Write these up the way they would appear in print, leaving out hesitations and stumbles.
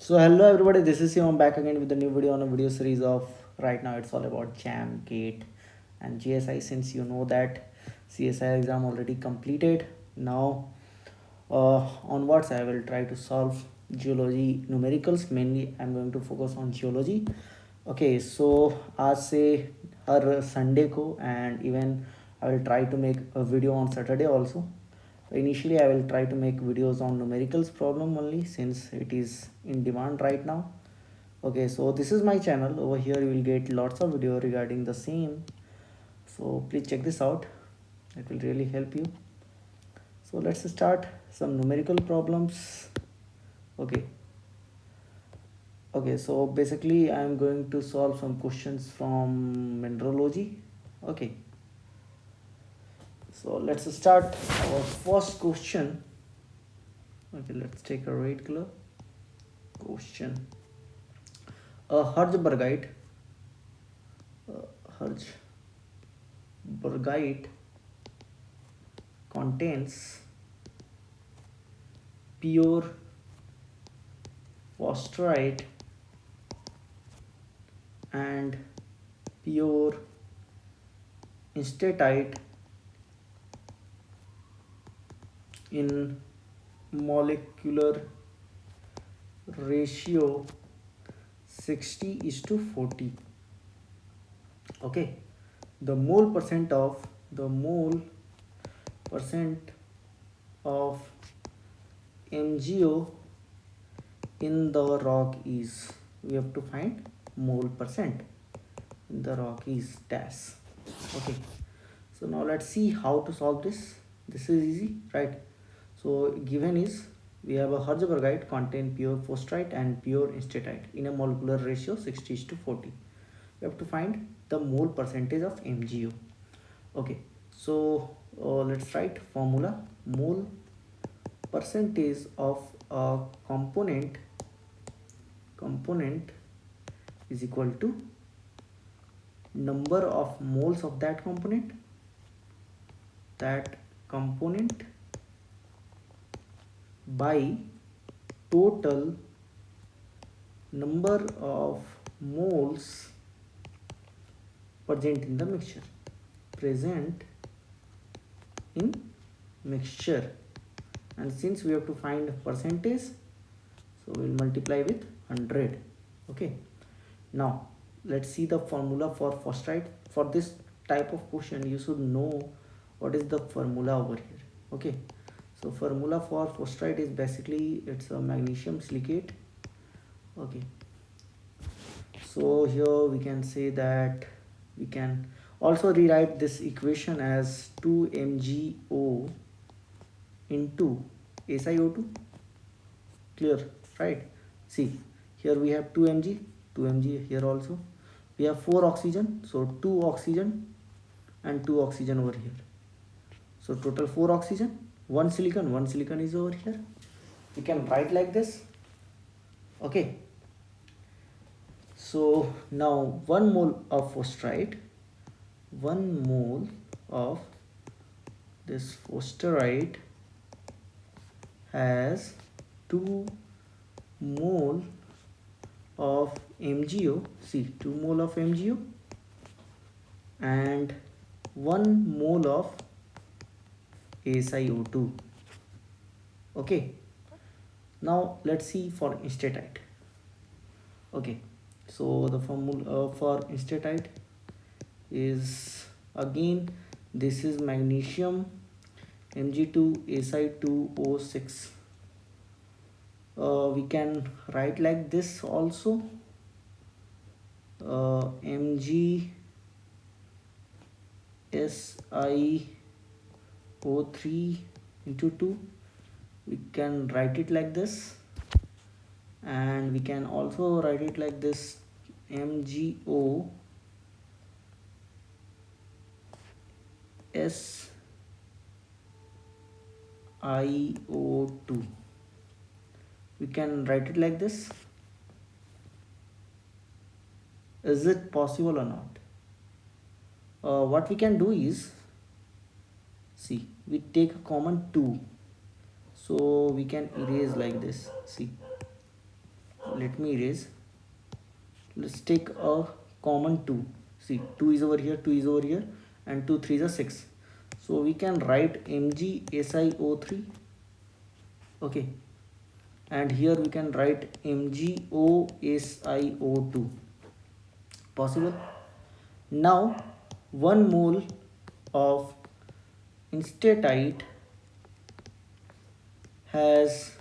So hello everybody, this is Shivam back again with a new video on a video series of right now it's all about JAM, GATE and GSI. Since you know that CSI exam already completed, now onwards I will try to solve geology numericals. Mainly I'm going to focus on geology. Okay, so आज से हर Sunday को and even I will try to make a video on Saturday also. Initially I will try to make videos on numericals problem only since it is in demand right now. Okay, so this is my channel. Over here you will get lots of video regarding the same, so please check this out, it will really help you. So let's start some numerical problems. Okay, so basically I am going to solve some questions from mineralogy. Okay, so let's start our first question. Okay, let's take a red color. Question: a Hertzbergite contains pure phosphorite and pure instantite in molecular ratio 60:40. Okay, the mole percent of MgO in the rock is, we have to find mole percent in the rock is dash. Okay, so now let's see how to solve this. This is easy, right? So given is, we have a Hertzbergite contain pure phosphorite and pure instantite in a molecular ratio 60:40. We have to find the mole percentage of MgO. Okay, so let's write formula. Mole percentage of a component is equal to number of moles of that component by total number of moles present in mixture. And since we have to find percentage, so we'll multiply with 100. Okay, now let's see the formula for phosphorite. For this type of question you should know what is the formula over here. Okay, so formula for phosphorite is basically it's a magnesium silicate. Okay, so here we can say that we can also rewrite this equation as 2MgO into SiO2. Clear, right? See, here we have 2Mg here also. We have 4 oxygen, so 2 oxygen and 2 oxygen over here. So total 4 oxygen, 1 silicon is over here. We can write like this. Okay. So now 1 mole of phosphorite, 1 mole of this phosphorite has 2 mole of MgO. See, 2 mole of MgO and 1 mole of SiO2. Okay, now let's see for instantite. Okay, so the formula for instantite is again, this is magnesium Mg2Si2O6. We can write like this also, MgSiO3 into 2. We can write it like this, and we can also write it like this, MgO SiO2. We can write it like this. Is it possible or not? What we can do is, see, we take a common 2, so we can erase like this. See, let me erase. Let's take a common 2. See, 2 is over here, 2 is over here, and 2 3 is 6. So we can write MgSiO3. Okay, and here we can write MgOSiO2. Possible? Now 1 mole of instatite has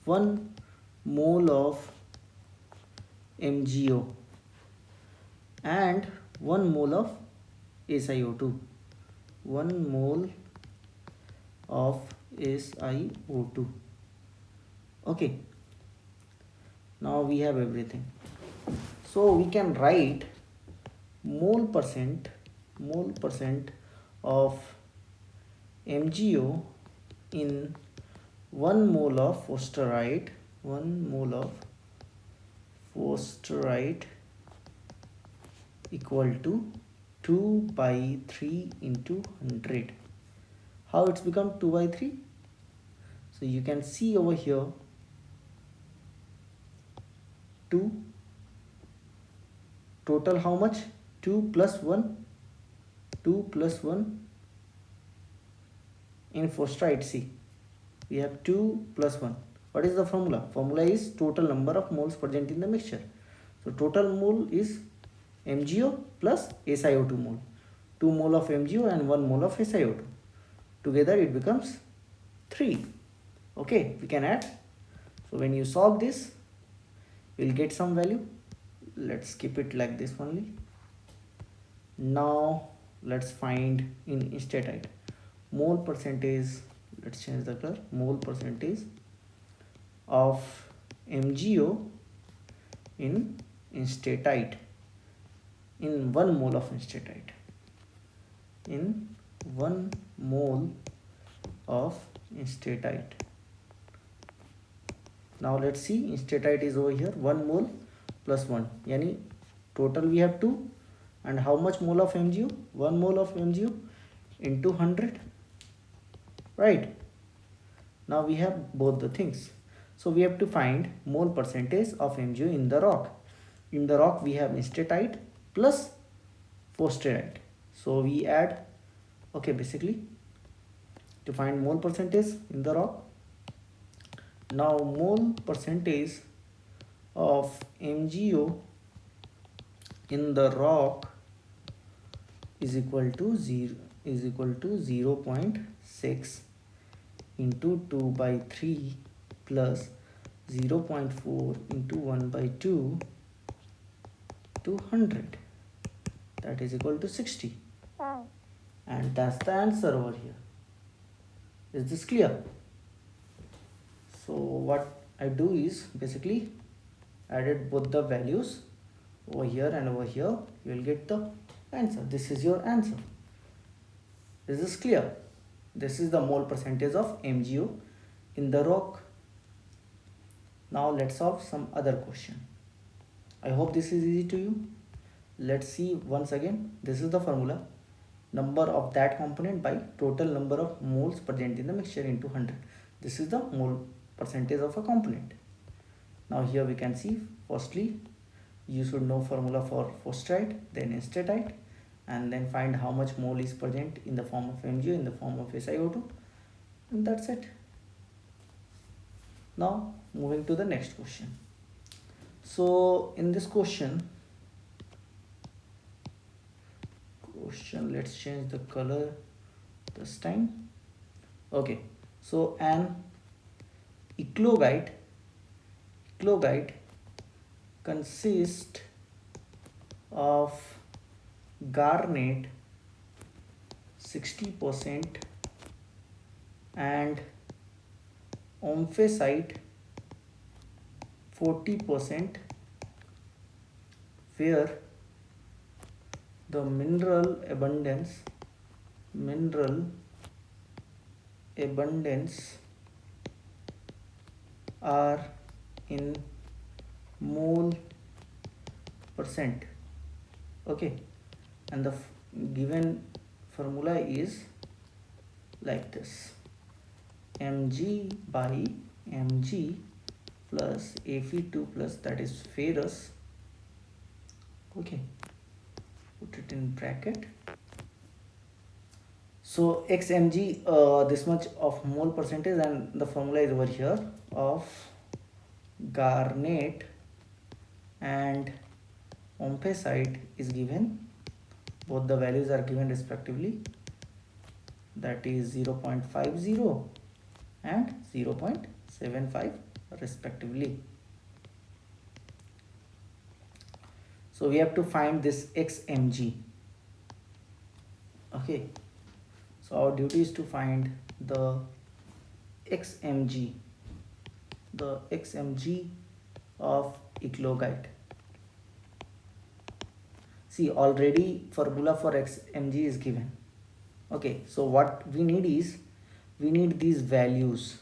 1 mole of MgO and 1 mole of SiO2. 1 mole of SiO2. Okay, now we have everything. So we can write mole percent of MgO in 1 mole of forsterite. 1 mole of forsterite equal to 2 by 3 into 100. How it's become 2 by 3? So you can see over here 2, total how much? 2 plus 1, 2 plus 1 in forsterite. See, we have 2 plus 1. What is the formula? Formula is total number of moles present in the mixture. So total mole is MgO plus SiO2 mole. 2 mole of MgO and 1 mole of SiO2. Together it becomes 3. Okay, we can add. So when you solve this, we'll get some value. Let's keep it like this only. Now let's find in instatite mole percentage. Let's change the color. Mole percentage of MgO in instatite, in 1 mole of instatite, in 1 mole of instatite. Now let's see, instatite is over here, 1 mole plus 1, yani total we have 2, and how much mole of MgO? 1 mole of MgO into 100, right? Now we have both the things. So we have to find mole percentage of MgO in the rock. In the rock we have instatite plus forsterite. So we add, okay, basically to find mole percentage in the rock. Now mole percentage of MgO in the rock is equal to 0.6 into 2 by 3 plus 0.4 into 1 by 2 to 100. That is equal to 60. And that's the answer over here. Is this clear? So what I do is basically added both the values over here and over here. You will get the answer. This is your answer. Is this clear? This is the mole percentage of MgO in the rock. Now let's solve some other question. I hope this is easy to you. Let's see once again. This is the formula. Number of that component by total number of moles present in the mixture into 100. This is the mole percentage of a component. Now here we can see, firstly you should know formula for forsterite, then instatite, and then find how much mole is present in the form of MgO, in the form of SiO2, and that's it. Now moving to the next question. So in this question, let's change the color this time. Okay, so an eclogite consists of garnet 60% and omphacite 40%, where the mineral abundance are in mole percent. Okay, and the given formula is like this: Mg by Mg plus Fe2 plus, that is ferrous. Okay, put it in bracket. So xmg, this much of mole percentage, and the formula is over here of garnet and omphacite is given. Both the values are given respectively, that is 0.50 and 0.75 respectively. So we have to find this xmg. Okay, so our duty is to find the xmg, of eclogite. See, already formula for xmg is given. Okay, so what we need is, we need these values.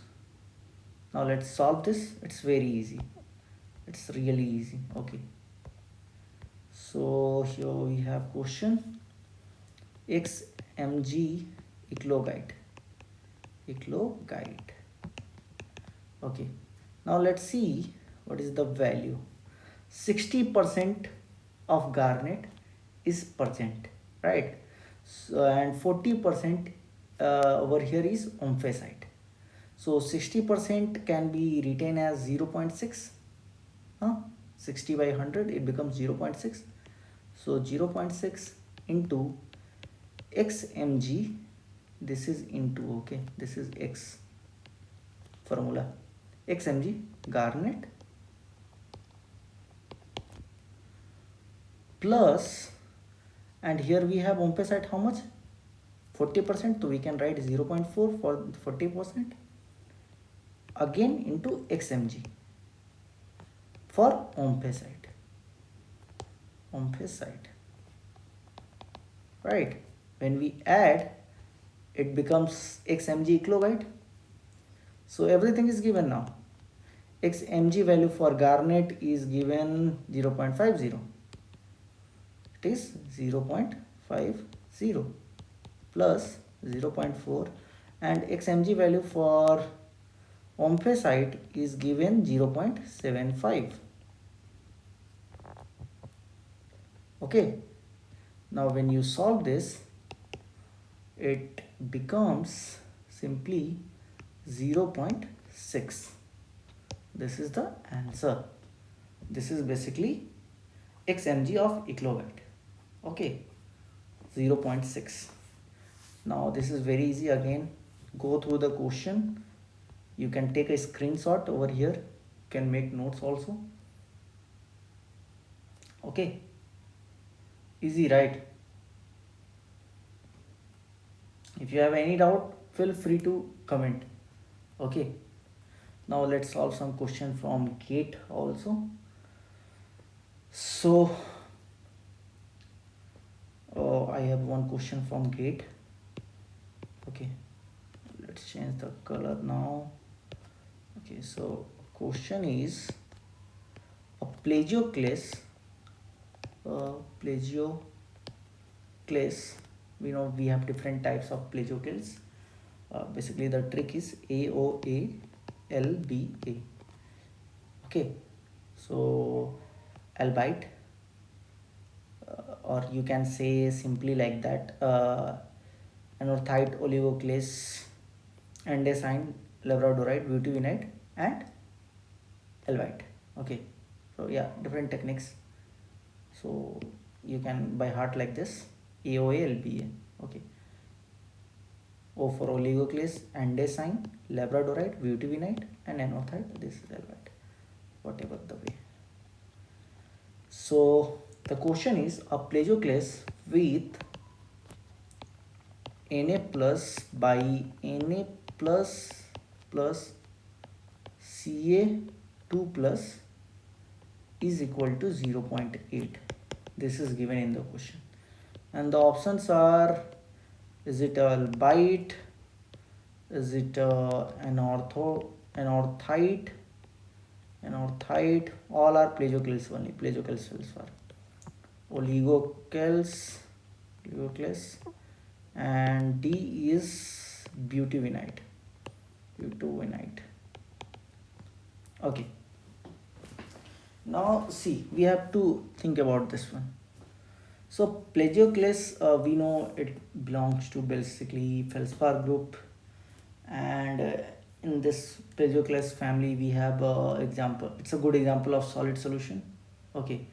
Now let's solve this. It's very easy, it's really easy. Okay, so here we have question xmg eclogite. Okay, now let's see what is the value. 60% of garnet is present, right? So, and 40% over here is omphacite. So 60% can be written as 0.6. 60 by 100, it becomes 0.6. So 0.6 into xmg, this is into, okay, this is x formula, xmg garnet plus, and here we have omphacite how much, 40%, so we can write 0.4 for 40%, again into xmg for omphacite, right? When we add, it becomes xmg eclogite. So everything is given now. xmg value for garnet is given 0.50. It is 0.50 plus 0.4, and xmg value for omphacite is given 0.75. Okay, now when you solve this, it becomes simply 0.6. This is the answer. This is basically xmg of eclogite. Okay, 0.6. Now this is very easy. Again, go through the question. You can take a screenshot over here. You can make notes also. Okay, easy, right? If you have any doubt, feel free to comment. Okay, now let's solve some question from GATE also. So I have one question from GATE. Okay, let's change the color now. Okay, so question is a plagioclase. We know we have different types of plagioclase. Basically the trick is AOA-LBA. Okay, so albite, or you can say simply like that, anorthite, oligoclase, andesine, labradorite, butyrylate, and albite. Okay, so yeah, different techniques. So you can by heart like this, AOA, LBA. Okay, O for oligoclase, andesine, labradorite, butyrylate, and anorthite. This is albite, whatever the way. So the question is a plagioclase with Na plus by Na plus Ca2 plus is equal to 0.8. This is given in the question, and the options are: is it albite, is it anorthite, all are plagioclase only, plagioclase are oligoclase, and D is butyrylate. Okay, Now see, we have to think about this one. So plagioclase, we know it belongs to basically feldspar group, and in this plagioclase family we have example. It's a good example of solid solution. Okay,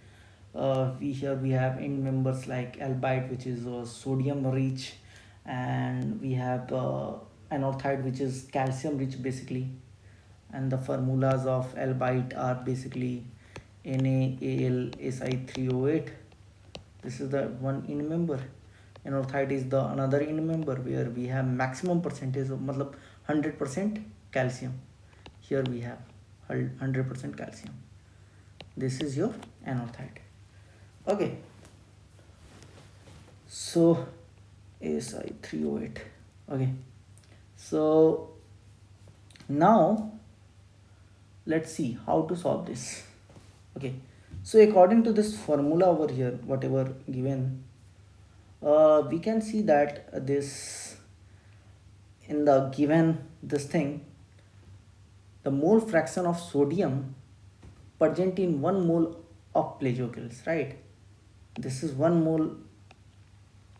we have in members like albite, which is sodium rich, and we have anorthite, which is calcium rich basically, and the formulas of albite are basically NaAlSi3O8. This is the one in member. Anorthite is the another in member where we have maximum percentage of matlab 100% calcium. Here we have 100% calcium. This is your anorthite. Okay, so Si3O8. Okay, so now let's see how to solve this. Okay, so according to this formula over here, whatever given, we can see that this in the given this thing, the mole fraction of sodium present in 1 mole of plagioclase, right? This is 1 mole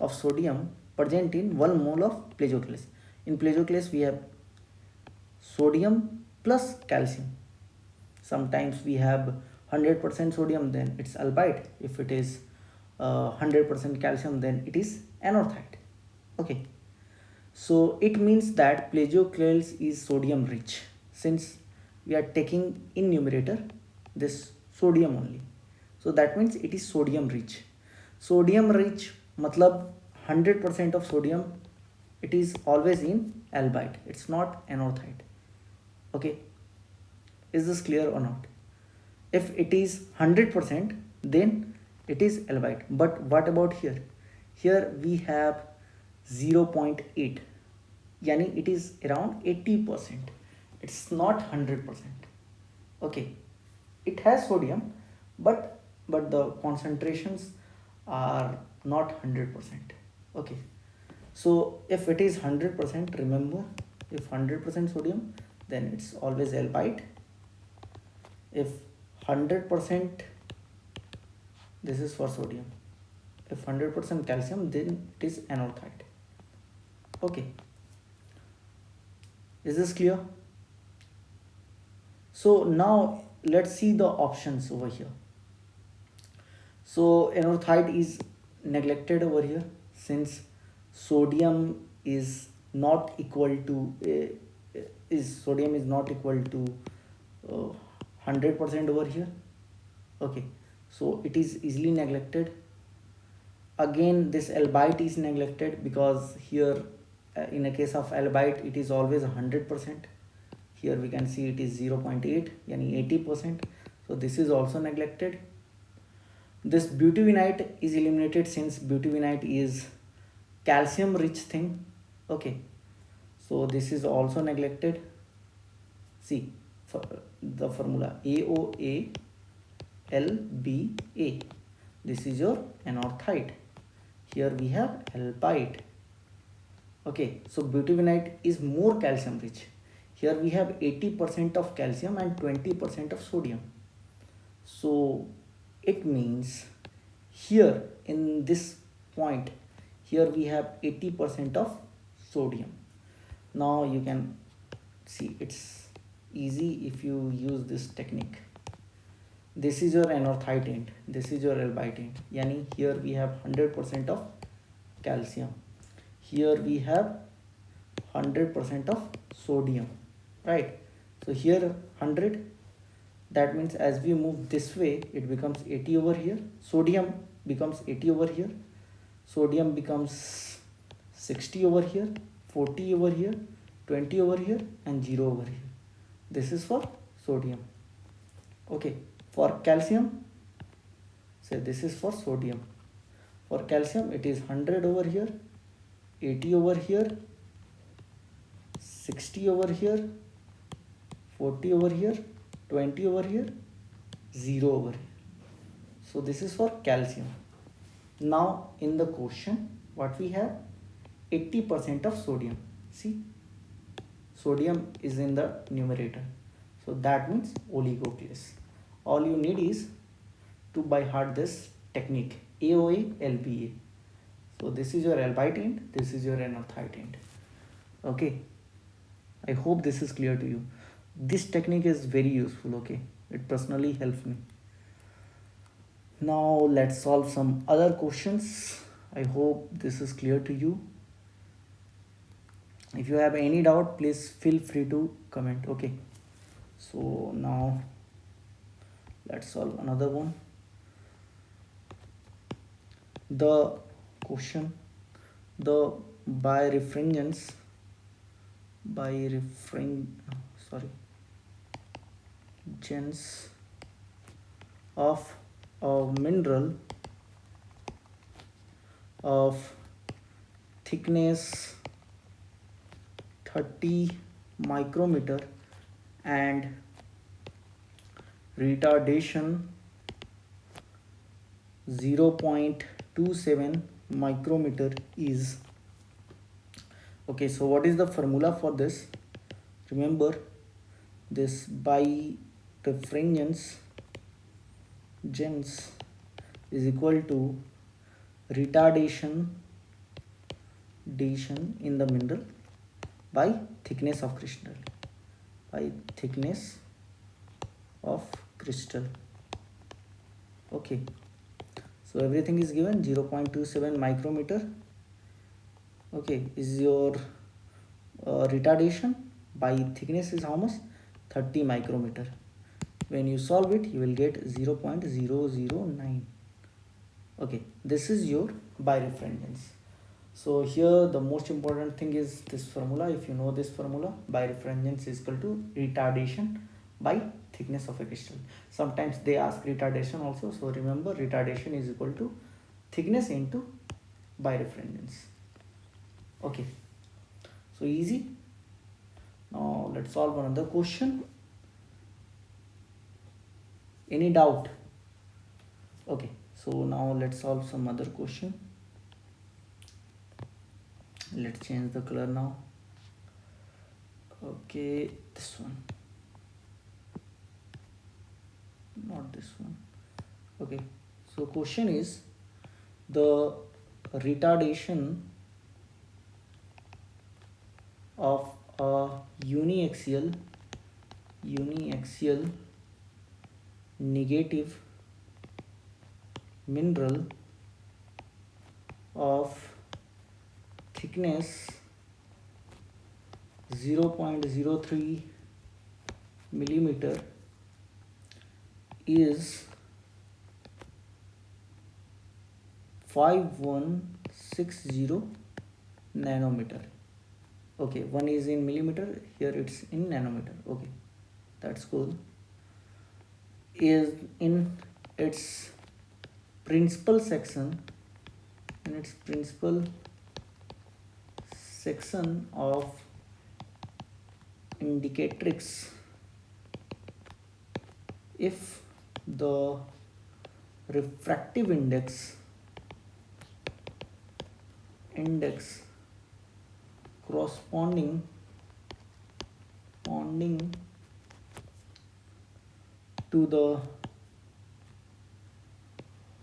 of sodium present in 1 mole of plagioclase. In plagioclase we have sodium plus calcium. Sometimes we have 100% sodium, then it's albite. If it is 100% calcium, then it is anorthite. Okay, so it means that plagioclase is sodium rich, since we are taking in numerator this sodium only. So that means it is sodium rich. Sodium rich matlab 100% of sodium, it is always in albite, it's not anorthite. Okay, is this clear or not? If it is 100%, then it is albite. But what about here? Here we have 0.8, yani it is around 80%. It's not 100%. Okay, it has sodium, but the concentrations are not 100%. Okay, so if it is 100%, remember, if 100% sodium, then it's always albite. If 100%, this is for sodium. If 100% calcium, then it is anorthite. Okay, is this clear? So now let's see the options over here. So anorthite is neglected over here, since sodium is not equal to sodium is not equal to 100% over here. Okay, so it is easily neglected. Again, this albite is neglected because here in a case of albite it is always 100%. Here we can see it is 0.8, yani 80%. So this is also neglected. This butavinite is eliminated, since butavinite is calcium rich thing. Okay, so this is also neglected. See, for the formula AOA LBA, this is your anorthite. Here we have albite. Okay, so butavinite is more calcium rich. Here we have 80% of calcium and 20% of sodium. So it means here in this point, here we have 80% of sodium. Now you can see it's easy if you use this technique. This is your anorthite end, this is your albite end, yani here we have 100% of calcium, here we have 100% of sodium, right? So here 100, that means as we move this way it becomes 80 over here, sodium becomes 80 over here, sodium becomes 60 over here, 40 over here, 20 over here, and 0 over here. This is for sodium. Okay, for calcium, say this is for sodium. For calcium it is 100 over here, 80 over here, 60 over here, 40 over here, 20 over here, 0 over here. So this is for calcium. Now in the question what we have, 80% of sodium. See, sodium is in the numerator, so that means oligoclase. All you need is to by heart this technique AOA LBA. So this is your albite end, this is your anorthite end. Okay, I hope this is clear to you. This technique is very useful. Okay, it personally helps me. Now let's solve some other questions. I hope this is clear to you. If you have any doubt, please feel free to comment. Okay, so now let's solve another one. The question, the birefringence gens of a mineral of thickness 30 micrometer and retardation 0.27 micrometer is. Okay, so what is the formula for this? Remember, this birefringence gens is equal to retardation in the mineral by thickness of crystal, Okay, so everything is given. 0.27 micrometer, okay, is your retardation. By thickness is how much? 30 micrometer. When you solve it, you will get 0.009. Okay, this is your birefringence. So here the most important thing is this formula. If you know this formula, birefringence is equal to retardation by thickness of a crystal. Sometimes they ask retardation also, so remember retardation is equal to thickness into birefringence. Okay, so easy. Now let's solve another question. Any doubt? Okay, so now let's solve some other question. Let's change the color now. Okay, this one, not this one. Okay, so question is the retardation of a uniaxial negative mineral of thickness 0.03 millimeter is 5160 nanometer. Okay, one is in millimeter, here it's in nanometer. Okay, that's cool. Is in its principal section, of indicatrix, if the refractive index corresponding to the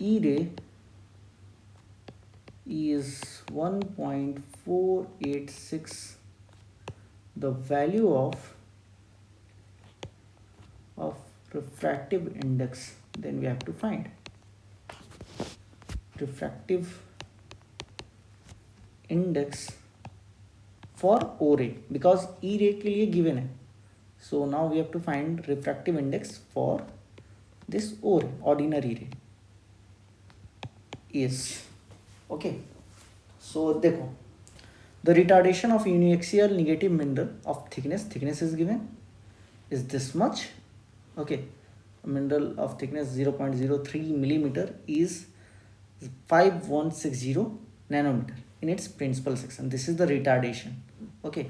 E ray is 1.486, the value of refractive index, then we have to find refractive index for O ray, because E ray के लिए given है. So now we have to find refractive index for this O ray, ordinary ray is. Okay, so देखो, the retardation of uniaxial negative mineral of thickness is given is this much. Okay, a mineral of thickness 0.03 millimeter is 5160 nanometer in its principal section. This is the retardation, okay,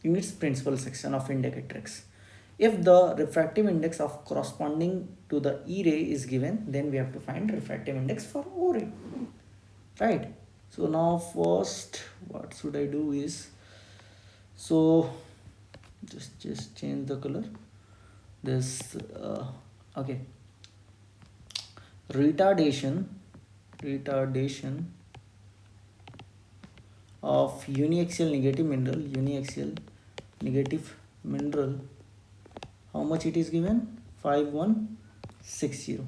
in its principal section of indicatrix. If the refractive index of corresponding to the E ray is given, then we have to find refractive index for O ray, right? So now first what should I do is, so just change the color, this okay, retardation of uniaxial negative mineral, how much it is given? 5160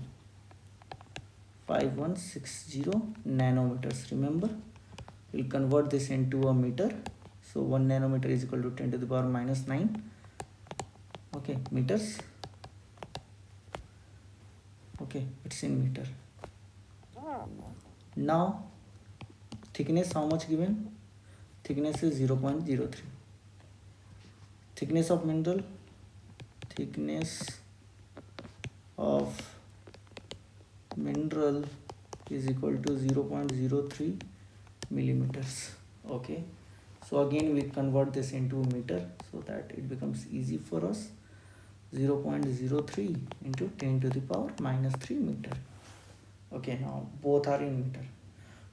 nanometers. Remember, we'll convert this into a meter. So 1 nanometer is equal to 10 to the power minus 9, okay, meters. Okay, it's in meter. Now thickness, how much given? Thickness is 0.03. Thickness of mineral, is equal to 0.03 millimeters. Okay, so again we convert this into meter so that it becomes easy for us. 0.03 into 10 to the power minus 3 meter. Okay, now both are in meter.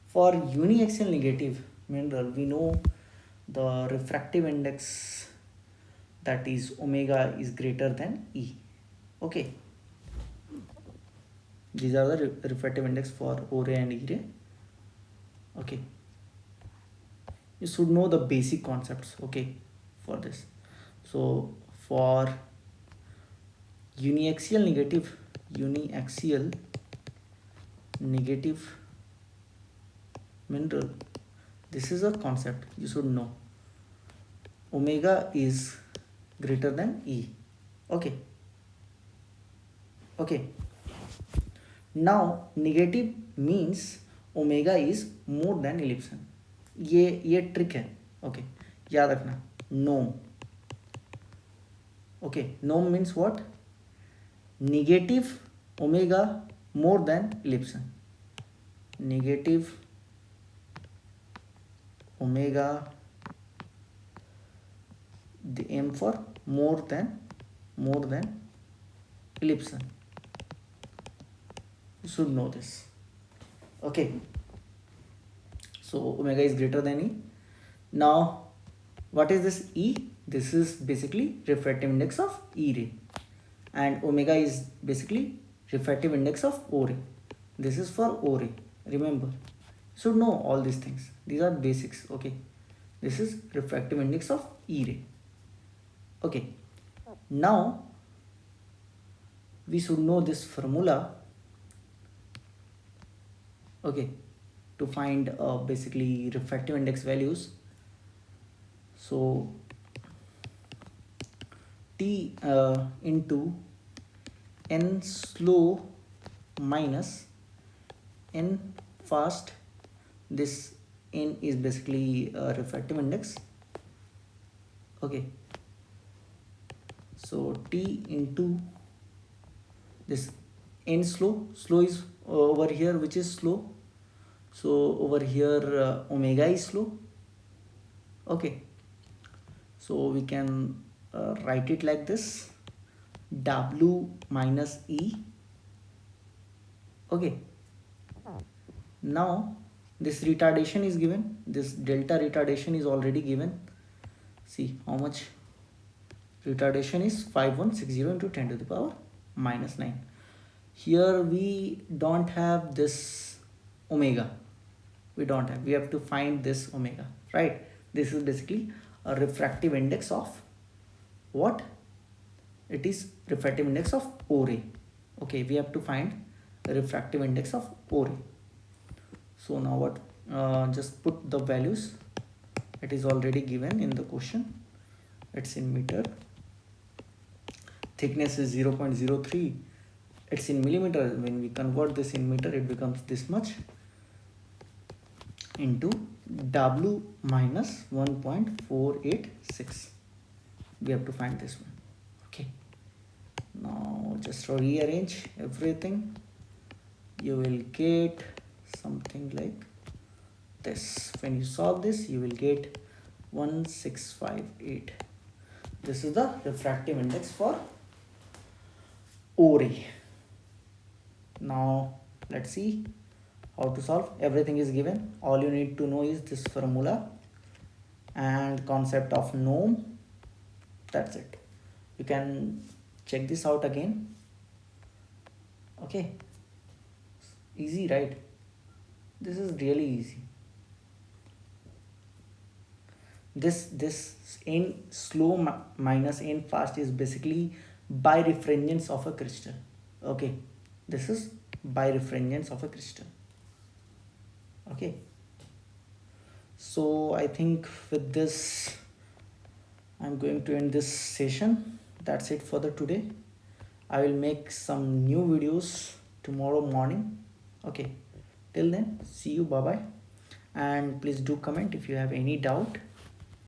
For uniaxial negative mineral, we know the refractive index, that is omega, is greater than E. Okay, these are the refractive index for O ray and E ray. Okay, you should know the basic concepts, okay, for this. So for uniaxial negative mineral, this is a concept you should know. Omega is greater than E. Okay, now negative means omega is more than ellipson. ये trick है. Okay, याद रखना. नोम. Okay, Nom means what? Negative omega more than ellipson. Negative omega, the aim for more than ellipson. You should know this. Okay, so omega is greater than E. Now what is this E? This is basically refractive index of E ray, and omega is basically refractive index of O ray. This is for O ray. Remember, you should know all these things. These are basics. Okay, this is refractive index of E ray. Okay, now we should know this formula, okay, to find basically refractive index values. So T into n slow minus n fast. This n is basically refractive index. Okay, so T into this n slow is over here, which is slow. So over here omega is slow. Okay, so we can write it like this: W minus E. Okay, now this retardation is given. This delta retardation is already given. See how much retardation is: 5160 into 10 to the power minus 9. Here we don't have this omega. We have to find this omega, right? This is basically a refractive index of what? It is refractive index of O ray. Okay, we have to find the refractive index of O ray. So now what? Just put the values. It is already given in the question. It's in meter. Thickness is 0.03. It's in millimeter. When we convert this in meter, it becomes this much into W minus 1.486. We have to find this one. Okay, now just rearrange everything. You will get something like this. When you solve this, you will get 1658. This is the refractive index for O ray. Now let's see how to solve. Everything is given. All you need to know is this formula and concept of norm. That's it. You can check this out again. Okay, Easy, right? This is really easy. This n slow minus n fast is basically birefringence of a crystal. Okay, this is birefringence of a crystal. Okay, so I think with this I'm going to end this session. That's it for the today. I will make some new videos tomorrow morning. Okay, till then, see you, bye bye. And please do comment if you have any doubt.